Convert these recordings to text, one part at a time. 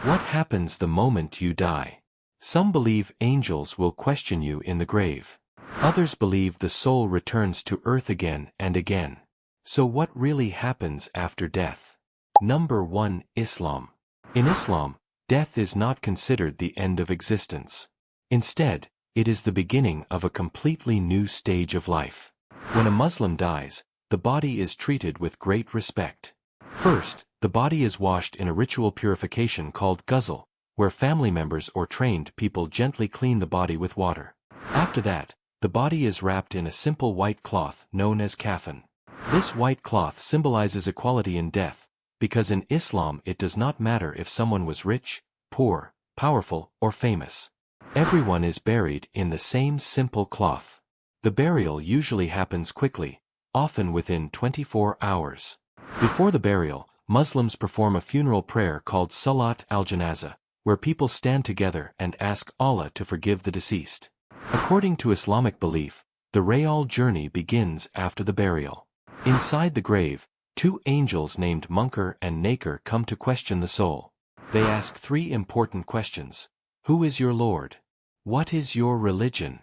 What happens the moment you die? Some believe angels will question you in the grave. Others believe the soul returns to earth again and again. So what really happens after death? Number 1. Islam. In Islam, death is not considered the end of existence. Instead, it is the beginning of a completely new stage of life. When a Muslim dies, the body is treated with great respect. First, the body is washed in a ritual purification called ghusl, where family members or trained people gently clean the body with water. After that, the body is wrapped in a simple white cloth known as kafan. This white cloth symbolizes equality in death, because in Islam it does not matter if someone was rich, poor, powerful, or famous. Everyone is buried in the same simple cloth. The burial usually happens quickly, often within 24 hours. Before the burial, Muslims perform a funeral prayer called Salat al-Janazah, where people stand together and ask Allah to forgive the deceased. According to Islamic belief, the Rayal journey begins after the burial. Inside the grave, two angels named Munkar and Nakir come to question the soul. They ask three important questions. Who is your Lord? What is your religion?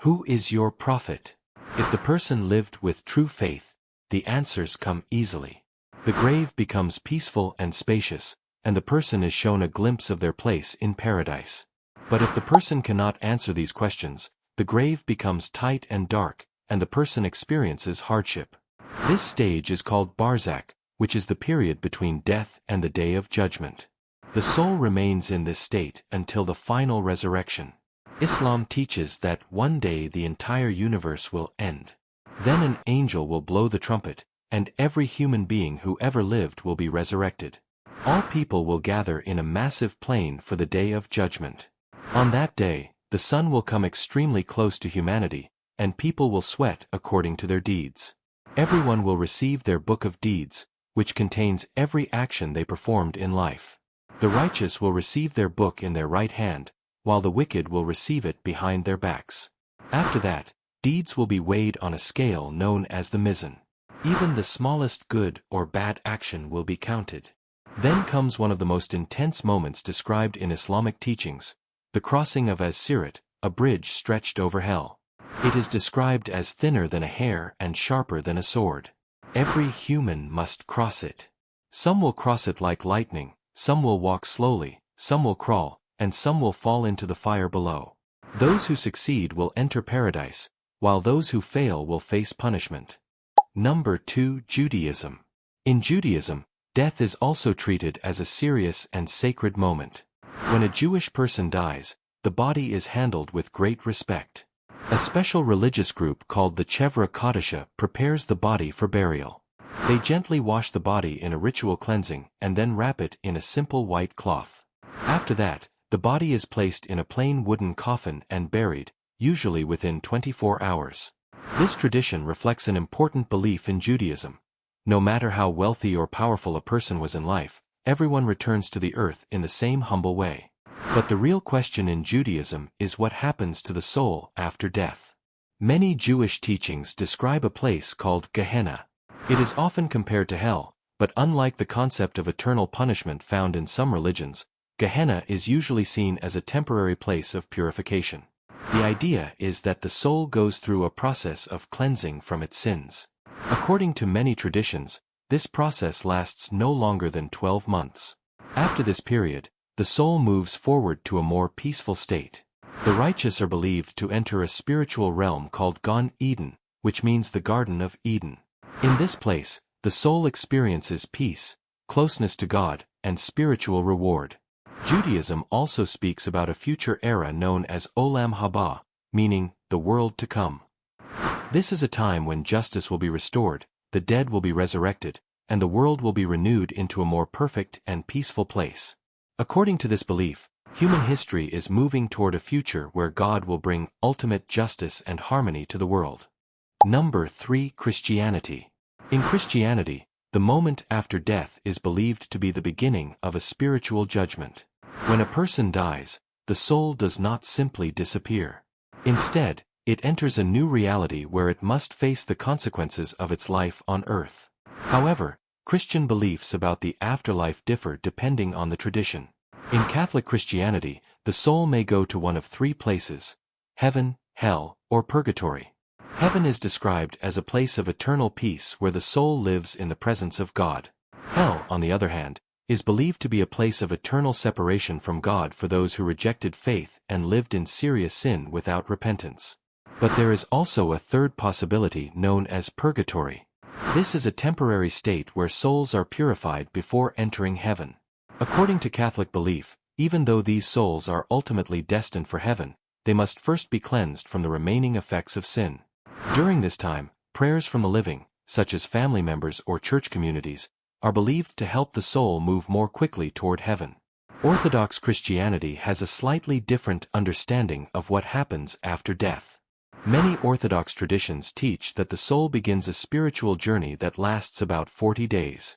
Who is your prophet? If the person lived with true faith, the answers come easily. The grave becomes peaceful and spacious, and the person is shown a glimpse of their place in paradise. But if the person cannot answer these questions, the grave becomes tight and dark, and the person experiences hardship. This stage is called barzakh, which is the period between death and the day of judgment. The soul remains in this state until the final resurrection. Islam teaches that one day the entire universe will end. Then an angel will blow the trumpet, and every human being who ever lived will be resurrected. All people will gather in a massive plain for the day of judgment. On that day, the sun will come extremely close to humanity, and people will sweat according to their deeds. Everyone will receive their book of deeds, which contains every action they performed in life. The righteous will receive their book in their right hand, while the wicked will receive it behind their backs. After that, deeds will be weighed on a scale known as the mizan. Even the smallest good or bad action will be counted. Then comes one of the most intense moments described in Islamic teachings, the crossing of as-Sirat, a bridge stretched over hell. It is described as thinner than a hair and sharper than a sword. Every human must cross it. Some will cross it like lightning, some will walk slowly, some will crawl, and some will fall into the fire below. Those who succeed will enter paradise, while those who fail will face punishment. Number 2. Judaism. In Judaism, death is also treated as a serious and sacred moment. When a Jewish person dies, the body is handled with great respect. A special religious group called the Chevra Kadisha prepares the body for burial. They gently wash the body in a ritual cleansing and then wrap it in a simple white cloth. After that, the body is placed in a plain wooden coffin and buried, usually within 24 hours. This tradition reflects an important belief in Judaism. No matter how wealthy or powerful a person was in life, everyone returns to the earth in the same humble way. But the real question in Judaism is what happens to the soul after death. Many Jewish teachings describe a place called Gehenna. It is often compared to hell, but unlike the concept of eternal punishment found in some religions, Gehenna is usually seen as a temporary place of purification. The idea is that the soul goes through a process of cleansing from its sins. According to many traditions, this process lasts no longer than 12 months. After this period, the soul moves forward to a more peaceful state. The righteous are believed to enter a spiritual realm called Gan Eden, which means the Garden of Eden. In this place, the soul experiences peace, closeness to God, and spiritual reward. Judaism also speaks about a future era known as Olam Haba, meaning the world to come. This is a time when justice will be restored, the dead will be resurrected, and the world will be renewed into a more perfect and peaceful place. According to this belief, human history is moving toward a future where God will bring ultimate justice and harmony to the world. Number 3. Christianity. In Christianity, the moment after death is believed to be the beginning of a spiritual judgment. When a person dies, the soul does not simply disappear. Instead, it enters a new reality where it must face the consequences of its life on earth. However, Christian beliefs about the afterlife differ depending on the tradition. In Catholic Christianity, the soul may go to one of three places: heaven, hell, or purgatory. Heaven is described as a place of eternal peace where the soul lives in the presence of God. Hell, on the other hand, is believed to be a place of eternal separation from God for those who rejected faith and lived in serious sin without repentance. But there is also a third possibility known as purgatory. This is a temporary state where souls are purified before entering heaven. According to Catholic belief, even though these souls are ultimately destined for heaven, they must first be cleansed from the remaining effects of sin. During this time, prayers from the living, such as family members or church communities, are believed to help the soul move more quickly toward heaven. Orthodox Christianity has a slightly different understanding of what happens after death. Many Orthodox traditions teach that the soul begins a spiritual journey that lasts about 40 days.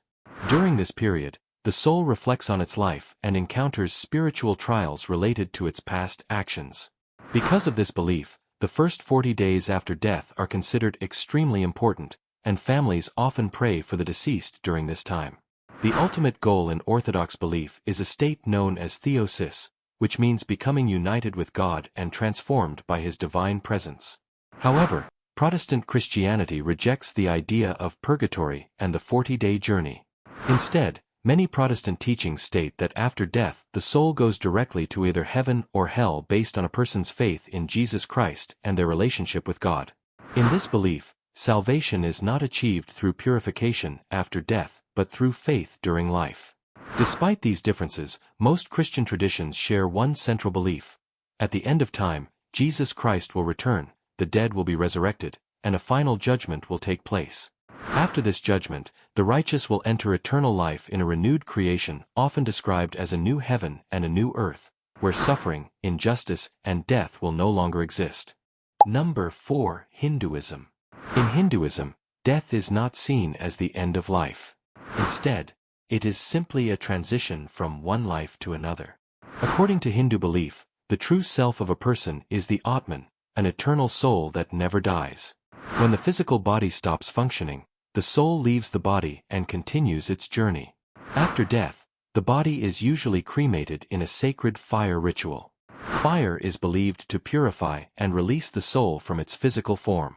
During this period, the soul reflects on its life and encounters spiritual trials related to its past actions. Because of this belief, the first 40 days after death are considered extremely important, and families often pray for the deceased during this time. The ultimate goal in Orthodox belief is a state known as theosis, which means becoming united with God and transformed by His divine presence. However, Protestant Christianity rejects the idea of purgatory and the 40-day journey. Instead, many Protestant teachings state that after death the soul goes directly to either heaven or hell based on a person's faith in Jesus Christ and their relationship with God. In this belief, salvation is not achieved through purification after death, but through faith during life. Despite these differences, most Christian traditions share one central belief. At the end of time, Jesus Christ will return, the dead will be resurrected, and a final judgment will take place. After this judgment, the righteous will enter eternal life in a renewed creation, often described as a new heaven and a new earth, where suffering, injustice, and death will no longer exist. Number 4. Hinduism. In Hinduism, death is not seen as the end of life. Instead, it is simply a transition from one life to another. According to Hindu belief, the true self of a person is the Atman, an eternal soul that never dies. When the physical body stops functioning, the soul leaves the body and continues its journey. After death, the body is usually cremated in a sacred fire ritual. Fire is believed to purify and release the soul from its physical form.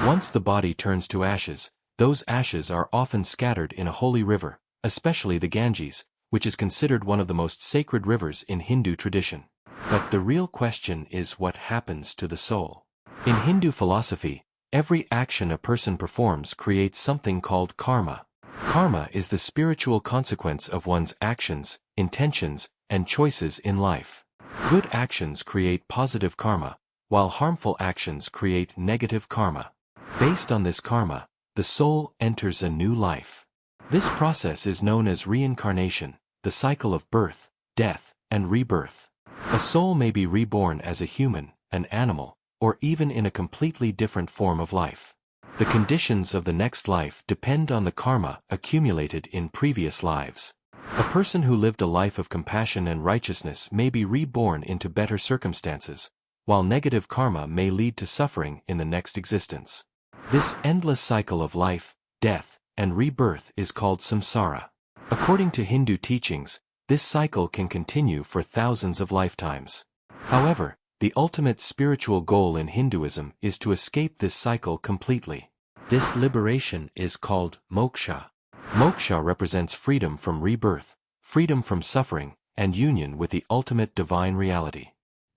Once the body turns to ashes, those ashes are often scattered in a holy river, especially the Ganges, which is considered one of the most sacred rivers in Hindu tradition. But the real question is what happens to the soul. In Hindu philosophy, every action a person performs creates something called karma. Karma is the spiritual consequence of one's actions, intentions, and choices in life. Good actions create positive karma, while harmful actions create negative karma. Based on this karma, the soul enters a new life. This process is known as reincarnation, the cycle of birth, death, and rebirth. A soul may be reborn as a human, an animal, or even in a completely different form of life. The conditions of the next life depend on the karma accumulated in previous lives. A person who lived a life of compassion and righteousness may be reborn into better circumstances, while negative karma may lead to suffering in the next existence. This endless cycle of life, death, and rebirth is called samsara. According to Hindu teachings, this cycle can continue for thousands of lifetimes. However, the ultimate spiritual goal in Hinduism is to escape this cycle completely. This liberation is called moksha. Moksha represents freedom from rebirth, freedom from suffering, and union with the ultimate divine reality.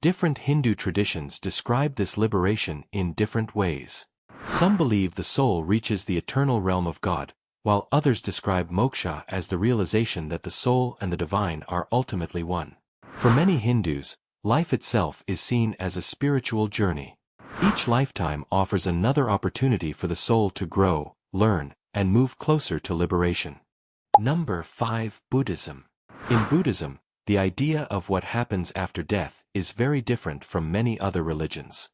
Different Hindu traditions describe this liberation in different ways. Some believe the soul reaches the eternal realm of God, while others describe moksha as the realization that the soul and the divine are ultimately one. For many Hindus, life itself is seen as a spiritual journey. Each lifetime offers another opportunity for the soul to grow, learn, and move closer to liberation. Number 5. Buddhism. In Buddhism, the idea of what happens after death is very different from many other religions.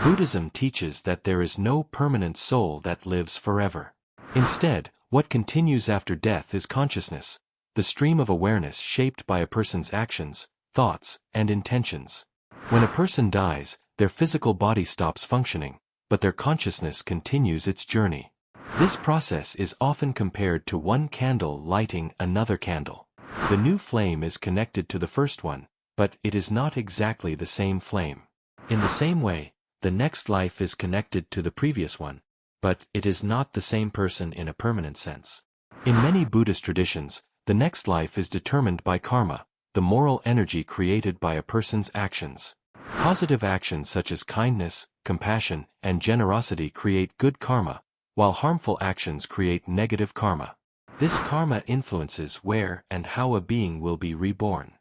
Buddhism teaches that there is no permanent soul that lives forever. Instead, what continues after death is consciousness, the stream of awareness shaped by a person's actions, thoughts, and intentions. When a person dies, their physical body stops functioning, but their consciousness continues its journey. This process is often compared to one candle lighting another candle. The new flame is connected to the first one, but it is not exactly the same flame. In the same way, the next life is connected to the previous one, but it is not the same person in a permanent sense. In many Buddhist traditions, the next life is determined by karma, the moral energy created by a person's actions. Positive actions such as kindness, compassion, and generosity create good karma, while harmful actions create negative karma. This karma influences where and how a being will be reborn.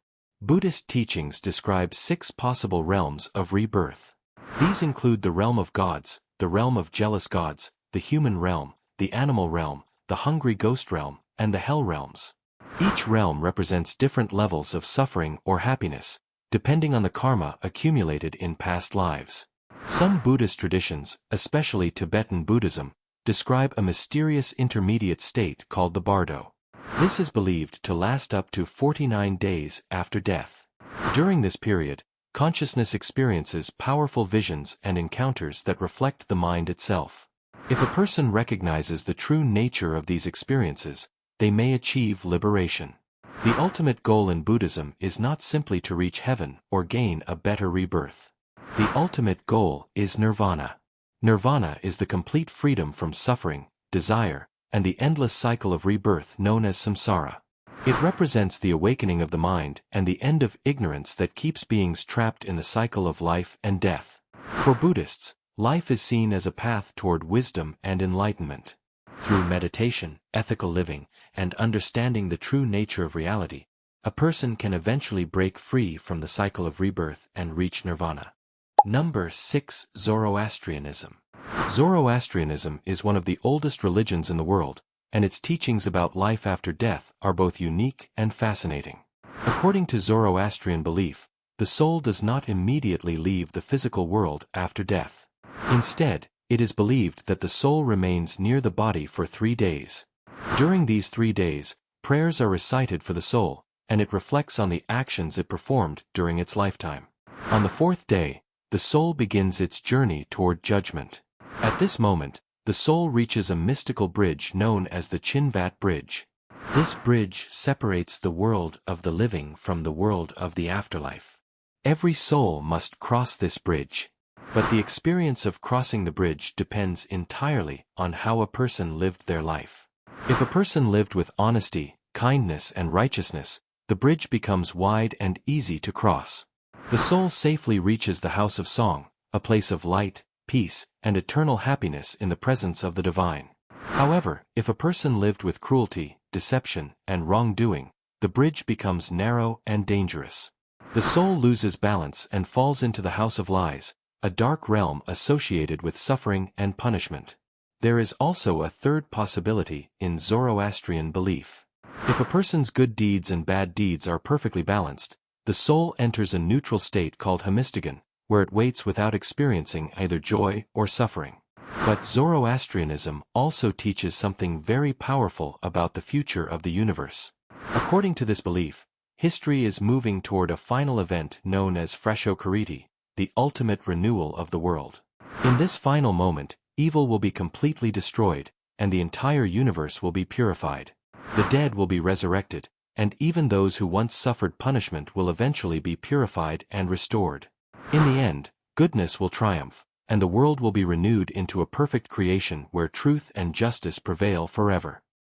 Buddhist teachings describe 6 possible realms of rebirth. These include the realm of gods, the realm of jealous gods, the human realm, the animal realm, the hungry ghost realm, and the hell realms. Each realm represents different levels of suffering or happiness, depending on the karma accumulated in past lives. Some Buddhist traditions, especially Tibetan Buddhism, describe a mysterious intermediate state called the bardo. This is believed to last up to 49 days after death. During this period, consciousness experiences powerful visions and encounters that reflect the mind itself. If a person recognizes the true nature of these experiences, they may achieve liberation. The ultimate goal in Buddhism is not simply to reach heaven or gain a better rebirth. The ultimate goal is nirvana. Nirvana is the complete freedom from suffering, desire, and the endless cycle of rebirth known as samsara. It represents the awakening of the mind and the end of ignorance that keeps beings trapped in the cycle of life and death. For Buddhists, life is seen as a path toward wisdom and enlightenment. Through meditation, ethical living, and understanding the true nature of reality, a person can eventually break free from the cycle of rebirth and reach nirvana. Number 6. Zoroastrianism. Zoroastrianism is one of the oldest religions in the world, and its teachings about life after death are both unique and fascinating. According to Zoroastrian belief, the soul does not immediately leave the physical world after death. Instead, it is believed that the soul remains near the body for 3 days. During these 3 days, prayers are recited for the soul, and it reflects on the actions it performed during its lifetime. On the 4th day, the soul begins its journey toward judgment. At this moment, the soul reaches a mystical bridge known as the Chinvat Bridge. This bridge separates the world of the living from the world of the afterlife. Every soul must cross this bridge. But the experience of crossing the bridge depends entirely on how a person lived their life. If a person lived with honesty, kindness, and righteousness, the bridge becomes wide and easy to cross. The soul safely reaches the house of song, a place of light, peace, and eternal happiness in the presence of the divine. However, if a person lived with cruelty, deception, and wrongdoing, the bridge becomes narrow and dangerous. The soul loses balance and falls into the house of lies, a dark realm associated with suffering and punishment. There is also a third possibility in Zoroastrian belief. If a person's good deeds and bad deeds are perfectly balanced, the soul enters a neutral state called hemistagon, where it waits without experiencing either joy or suffering. But Zoroastrianism also teaches something very powerful about the future of the universe. According to this belief, history is moving toward a final event known as Frashokariti, the ultimate renewal of the world. In this final moment, evil will be completely destroyed, and the entire universe will be purified. The dead will be resurrected, and even those who once suffered punishment will eventually be purified and restored. In the end, goodness will triumph, and the world will be renewed into a perfect creation where truth and justice prevail forever.